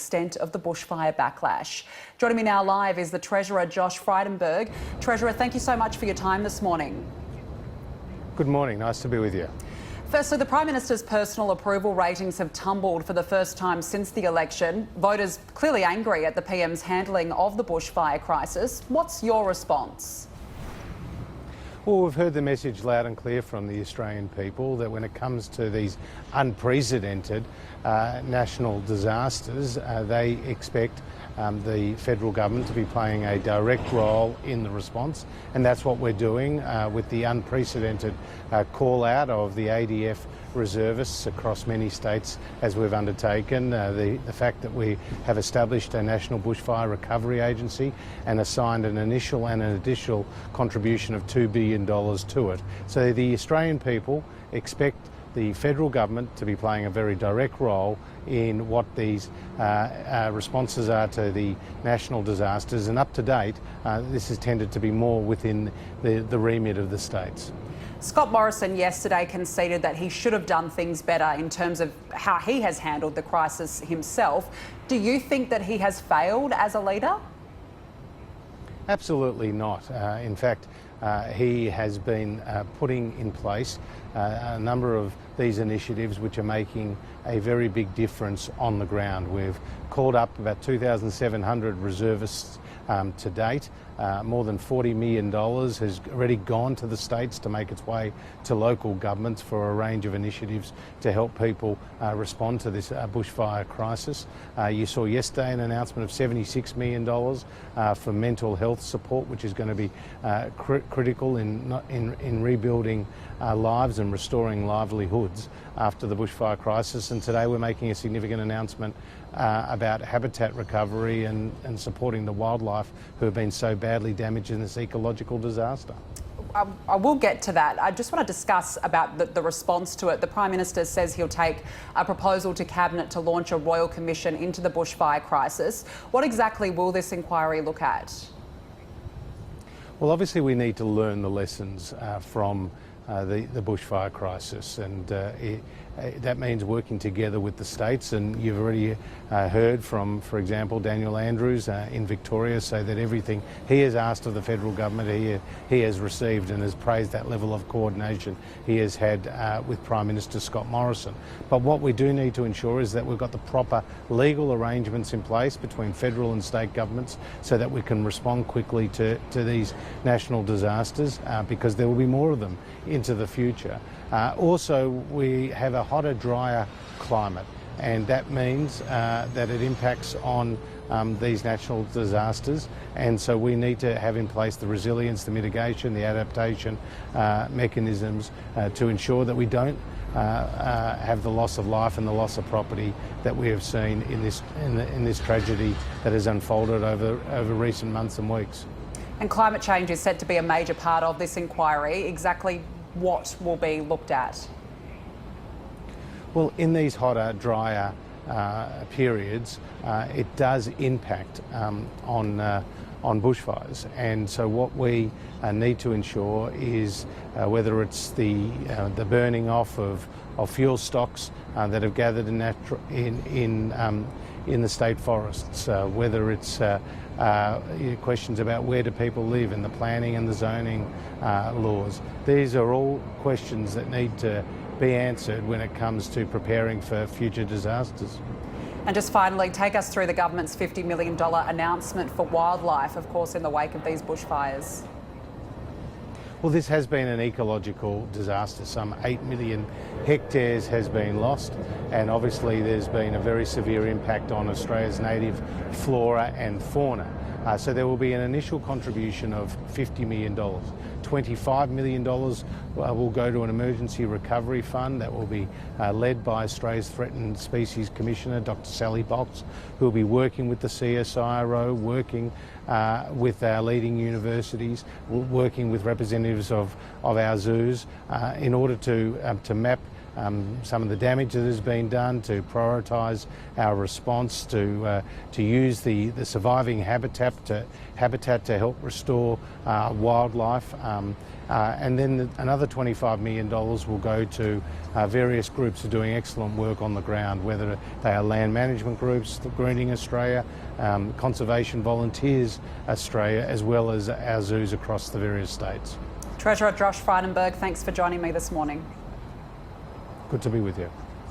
extent of the bushfire backlash. Joining me now live is the Treasurer, Josh Frydenberg. Treasurer, thank you so much for your time this morning. Good morning, nice to be with you. Firstly, the Prime Minister's personal approval ratings have tumbled for the first time since the election. Voters clearly angry at the PM's handling of the bushfire crisis. What's your response? Well, we've heard the message loud and clear from the Australian people that when it comes to these unprecedented national disasters, they expect the federal government to be playing a direct role in the response, and that's what we're doing with the unprecedented call out of the ADF reservists across many states as we've undertaken, the fact that we have established a National Bushfire Recovery Agency and assigned an initial and an additional contribution of $2 billion to it. So the Australian people expect the federal government to be playing a very direct role in what these responses are to the national disasters, and up to date this has tended to be more within the remit of the states. Scott Morrison yesterday conceded that he should have done things better in terms of how he has handled the crisis himself. Do you think that he has failed as a leader? Absolutely not. In fact, he has been putting in place a number of these initiatives which are making a very big difference on the ground. We've called up about 2,700 reservists to date. More than $40 million has already gone to the states to make its way to local governments for a range of initiatives to help people respond to this bushfire crisis. You saw yesterday an announcement of $76 million for mental health support, which is going to be critical in rebuilding lives and restoring livelihoods after the bushfire crisis. And today we're making a significant announcement about habitat recovery and supporting the wildlife who have been so badly damaged in this ecological disaster. I will get to that. I just want to discuss about the response to it. The Prime Minister says he'll take a proposal to Cabinet to launch a royal commission into the bushfire crisis. What exactly will this inquiry look at? Well, obviously we need to learn the lessons from the bushfire crisis, and that means working together with the states. And you've already heard from, for example, Daniel Andrews in Victoria say that everything he has asked of the federal government he has received, and has praised that level of coordination he has had with Prime Minister Scott Morrison. But what we do need to ensure is that we've got the proper legal arrangements in place between federal and state governments so that we can respond quickly to these national disasters, because there will be more of them into the future. Also, we have a hotter, drier climate, and that means that it impacts on these natural disasters, and so we need to have in place the resilience, the mitigation, the adaptation mechanisms to ensure that we don't have the loss of life and the loss of property that we have seen in this tragedy that has unfolded over recent months and weeks. And climate change is set to be a major part of this inquiry. Exactly what will be looked at? Well, in these hotter, drier periods, it does impact on bushfires, and so what we need to ensure is whether it's the burning off of fuel stocks that have gathered in the state forests, whether it's questions about where do people live and the planning and the zoning laws. These are all questions that need to be answered when it comes to preparing for future disasters. And just finally, take us through the government's $50 million announcement for wildlife, of course, in the wake of these bushfires. Well, this has been an ecological disaster. Some 8 million hectares has been lost, and obviously there's been a very severe impact on Australia's native flora and fauna. So there will be an initial contribution of $50 million. $25 million will go to an emergency recovery fund that will be led by Australia's Threatened Species Commissioner, Dr. Sally Box, who will be working with the CSIRO, working with our leading universities, working with representatives of our zoos in order to map some of the damage that has been done, to prioritise our response, to use the surviving habitat to help restore wildlife. And then another $25 million will go to various groups who are doing excellent work on the ground, whether they are land management groups, Greening Australia, Conservation Volunteers Australia, as well as our zoos across the various states. Treasurer Josh Frydenberg, thanks for joining me this morning. Good to be with you.